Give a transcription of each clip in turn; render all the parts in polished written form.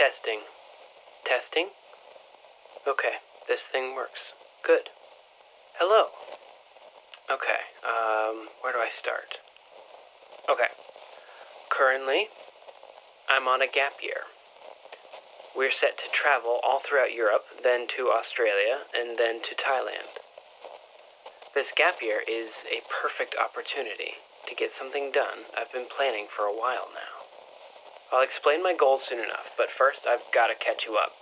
Testing. Testing? Okay, this thing works. Good. Hello. Okay, where do I start? Okay. Currently, I'm on a gap year. We're set to travel all throughout Europe, then to Australia, and then to Thailand. This gap year is a perfect opportunity to get something done I've been planning for a while now. I'll explain my goals soon enough, but first I've got to catch you up,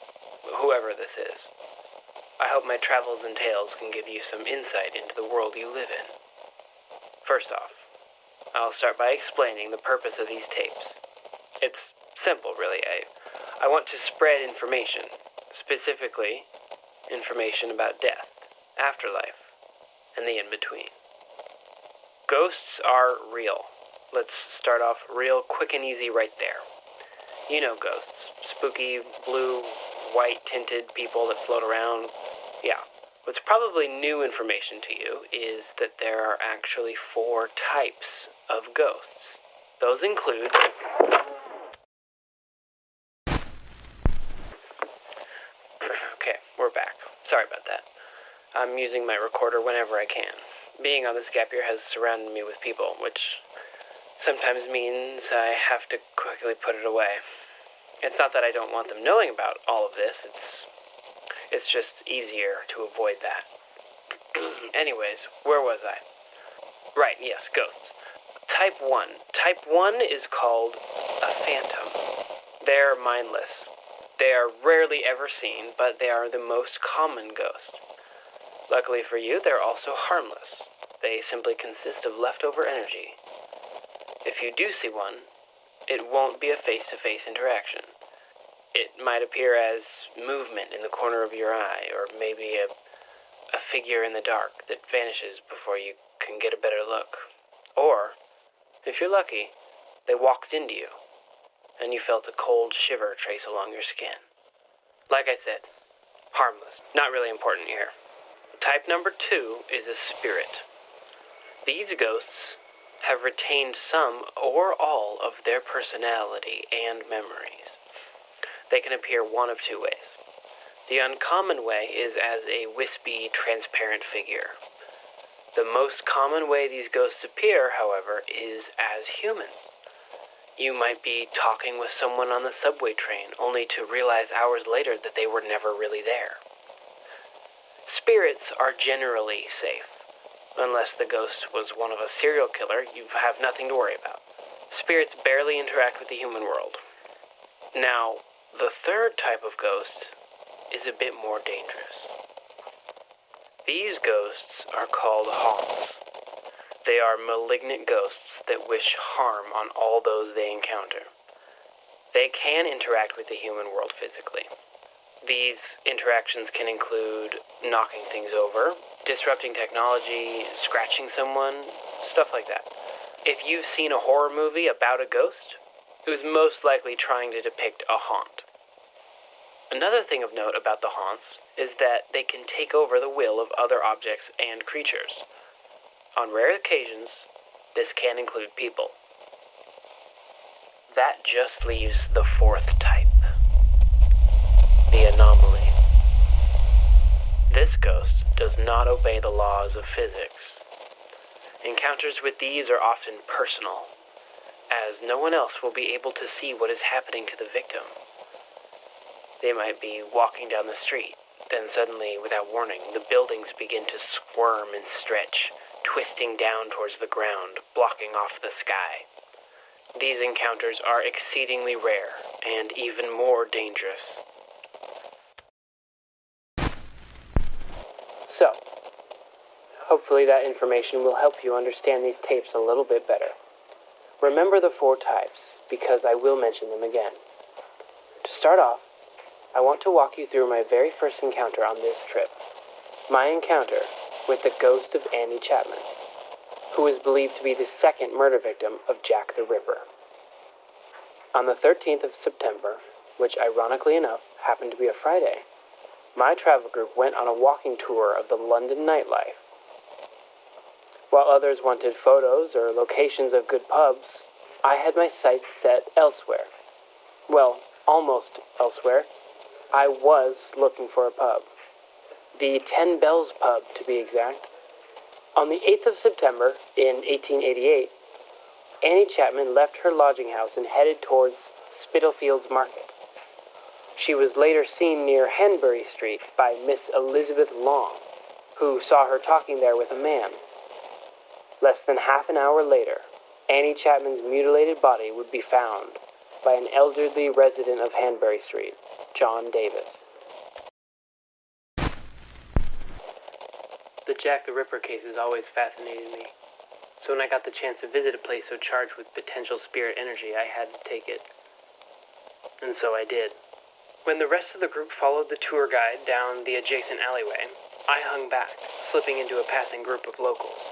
whoever this is. I hope my travels and tales can give you some insight into the world you live in. First off, I'll start by explaining the purpose of these tapes. It's simple, really. I want to spread information, specifically information about death, afterlife, and the in-between. Ghosts are real. Let's start off real quick and easy right there. You know ghosts. Spooky, blue, white-tinted people that float around. Yeah. What's probably new information to you is that there are actually 4 types of ghosts. Those include... Okay, we're back. Sorry about that. I'm using my recorder whenever I can. Being on this gap year has surrounded me with people, which sometimes means I have to quickly put it away. It's not that I don't want them knowing about all of this, it's just easier to avoid that. Anyways, where was I? Right, yes, ghosts. Type 1. Type 1 is called a phantom. They're mindless. They are rarely ever seen, but they are the most common ghost. Luckily for you, they're also harmless. They simply consist of leftover energy. If you do see one, it won't be a face-to-face interaction. It might appear as movement in the corner of your eye, or maybe a figure in the dark that vanishes before you can get a better look. Or, if you're lucky, they walked into you, and you felt a cold shiver trace along your skin. Like I said, harmless. Not really important here. Type number 2 is a spirit. These ghosts have retained some or all of their personality and memories. They can appear one of 2 ways. The uncommon way is as a wispy, transparent figure. The most common way these ghosts appear, however, is as humans. You might be talking with someone on the subway train, only to realize hours later that they were never really there. Spirits are generally safe. Unless the ghost was one of a serial killer, you have nothing to worry about. Spirits barely interact with the human world. Now, the third type of ghost is a bit more dangerous. These ghosts are called haunts. They are malignant ghosts that wish harm on all those they encounter. They can interact with the human world physically. These interactions can include knocking things over, disrupting technology, scratching someone, stuff like that. If you've seen a horror movie about a ghost, it was most likely trying to depict a haunt. Another thing of note about the haunts is that they can take over the will of other objects and creatures. On rare occasions, this can include people. That just leaves the 4th type. The anomaly. This ghost does not obey the laws of physics. Encounters with these are often personal, as no one else will be able to see what is happening to the victim. They might be walking down the street, then suddenly, without warning, the buildings begin to squirm and stretch, twisting down towards the ground, blocking off the sky. These encounters are exceedingly rare and even more dangerous. So, hopefully that information will help you understand these tapes a little bit better. Remember the 4 types, because I will mention them again. To start off, I want to walk you through my very first encounter on this trip. My encounter with the ghost of Annie Chapman, who is believed to be the 2nd murder victim of Jack the Ripper. On the 13th of September, which ironically enough happened to be a Friday, my travel group went on a walking tour of the London nightlife. While others wanted photos or locations of good pubs, I had my sights set elsewhere. Well, almost elsewhere. I was looking for a pub. The 10 Bells pub, to be exact. On the 8th of September, in 1888, Annie Chapman left her lodging house and headed towards Spitalfields Market. She was later seen near Hanbury Street by Miss Elizabeth Long, who saw her talking there with a man. Less than half an hour later, Annie Chapman's mutilated body would be found by an elderly resident of Hanbury Street, John Davis. The Jack the Ripper case has always fascinated me. So when I got the chance to visit a place so charged with potential spirit energy, I had to take it. And so I did. When the rest of the group followed the tour guide down the adjacent alleyway, I hung back, slipping into a passing group of locals.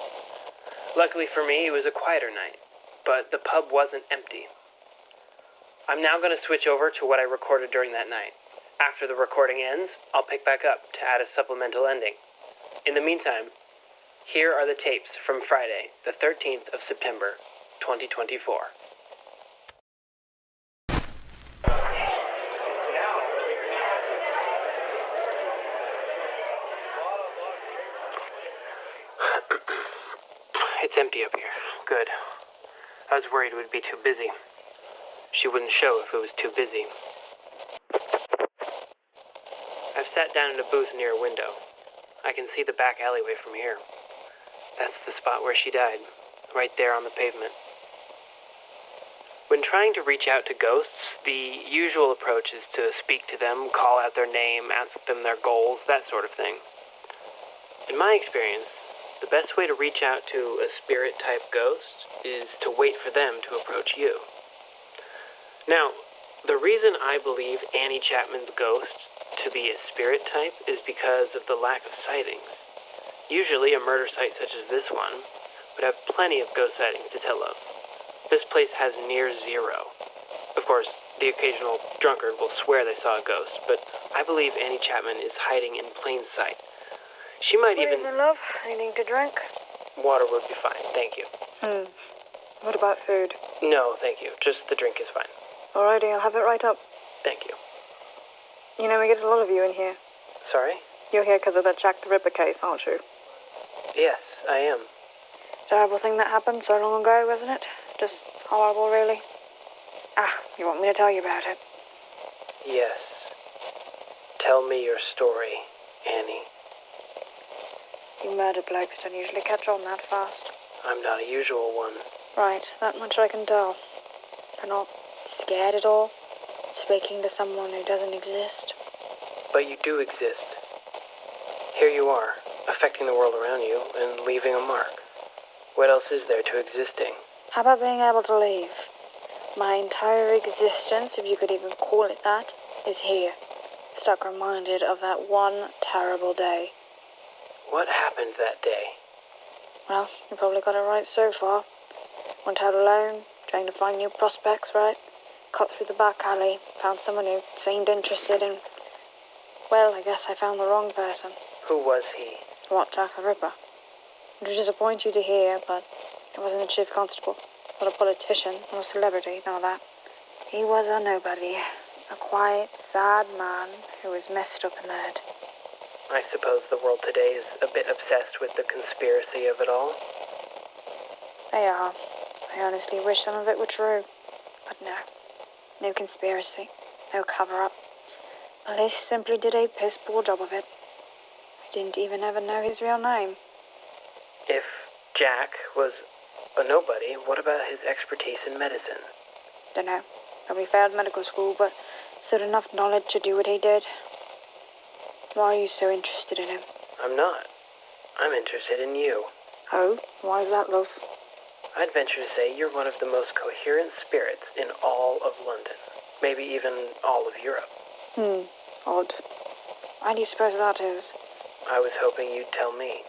Luckily for me, it was a quieter night, but the pub wasn't empty. I'm now going to switch over to what I recorded during that night. After the recording ends, I'll pick back up to add a supplemental ending. In the meantime, here are the tapes from Friday, the 13th of September, 2024. It's empty up here. Good. I was worried it would be too busy. She wouldn't show if it was too busy. I've sat down in a booth near a window. I can see the back alleyway from here. That's the spot where she died, right there on the pavement. When trying to reach out to ghosts, the usual approach is to speak to them, call out their name, ask them their goals, that sort of thing. In my experience, the best way to reach out to a spirit-type ghost is to wait for them to approach you. Now, the reason I believe Annie Chapman's ghost to be a spirit type is because of the lack of sightings. Usually a murder site such as this one would have plenty of ghost sightings to tell of. This place has near zero. Of course, the occasional drunkard will swear they saw a ghost, but I believe Annie Chapman is hiding in plain sight. She might What even... is it, love? Anything to drink? Water would be fine, thank you. What about food? No, thank you. Just the drink is fine. Alrighty, I'll have it right up. Thank you. You know, we get a lot of you in here. Sorry? You're here because of that Jack the Ripper case, aren't you? Yes, I am. Terrible thing that happened so long ago, wasn't it? Just horrible, really. You want me to tell you about it? Yes. Tell me your story, Annie. You murder blokes don't usually catch on that fast. I'm not a usual one. Right, that much I can tell. They're not scared at all, speaking to someone who doesn't exist. But you do exist. Here you are, affecting the world around you and leaving a mark. What else is there to existing? How about being able to leave? My entire existence, if you could even call it that, is here. Stuck reminded of that one terrible day. What happened that day? Well, you probably got it right so far. Went out alone, trying to find new prospects, right? Cut through the back alley, found someone who seemed interested in... Well, I guess I found the wrong person. Who was he? What, Jack the Ripper? It would disappoint you to hear, but he wasn't a chief constable, not a politician, not a celebrity, none of that. He was a nobody, a quiet, sad man who was messed up in the head. I suppose the world today is a bit obsessed with the conspiracy of it all. They are. I honestly wish some of it were true. But no. No conspiracy. No cover-up. Police simply did a piss-poor job of it. I didn't even ever know his real name. If Jack was a nobody, what about his expertise in medicine? Dunno. Probably failed medical school, but still enough knowledge to do what he did. Why are you so interested in him? I'm not. I'm interested in you. Oh? Why is that, love? I'd venture to say you're one of the most coherent spirits in all of London. Maybe even all of Europe. Odd. Why do you suppose that is? I was hoping you'd tell me.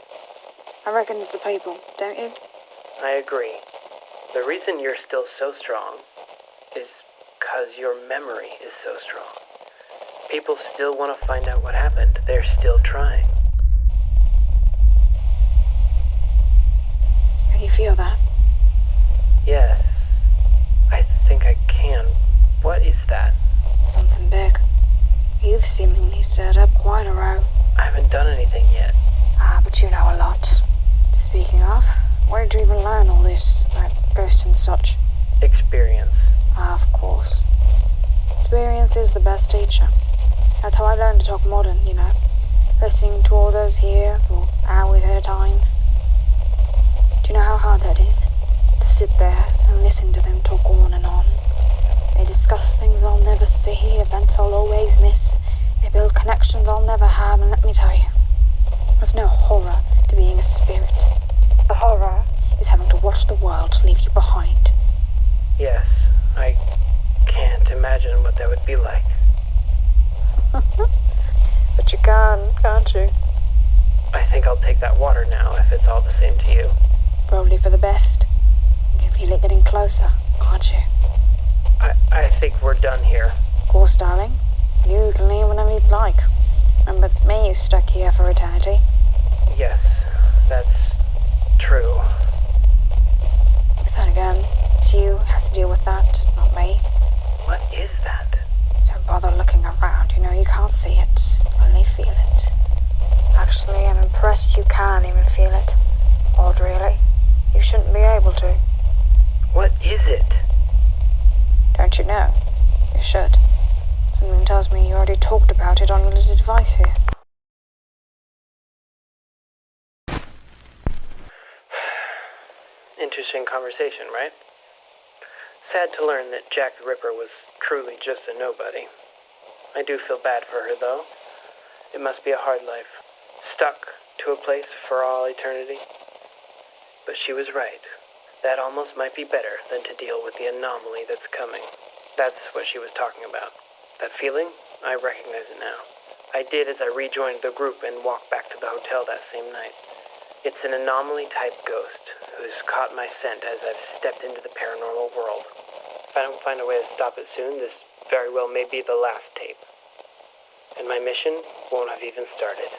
I reckon it's the people, don't you? I agree. The reason you're still so strong is because your memory is so strong. People still want to find out what happened. They're still trying. Can you feel that? Yes. I think I can. What is that? Some the best teacher. That's how I learned to talk modern, listening to all those here for hours at a time. Do you know how hard that is? To sit there and listen to them talk on and on. They discuss things I'll never see, events I'll always miss. They build connections I'll never have, and let me tell you, there's no horror to being a spirit. The horror is having to watch the world leave you behind. Yes, I can't imagine what that would be like. But you can, can't you? I think I'll take that water now, if it's all the same to you. Probably for the best. You can feel it getting closer, can't you? I think we're done here. Of course, darling. You can leave whenever you'd like. Remember, it's me who's stuck here for eternity. Yes, that's true. But then again, it's you who has to deal with that, not me. What is that? Don't bother looking around. You can't see it. Only feel it. Actually, I'm impressed you can even feel it. Odd, really. You shouldn't be able to. What is it? Don't you know? You should. Something tells me you already talked about it on your little device here. Interesting conversation, right? Sad to learn that Jack the Ripper was truly just a nobody. I do feel bad for her, though. It must be a hard life. Stuck to a place for all eternity. But she was right. That almost might be better than to deal with the anomaly that's coming. That's what she was talking about. That feeling? I recognize it now. I did as I rejoined the group and walked back to the hotel that same night. It's an anomaly-type ghost who's caught my scent as I've stepped into the paranormal world. If I don't find a way to stop it soon, this very well may be the last tape. And my mission won't have even started.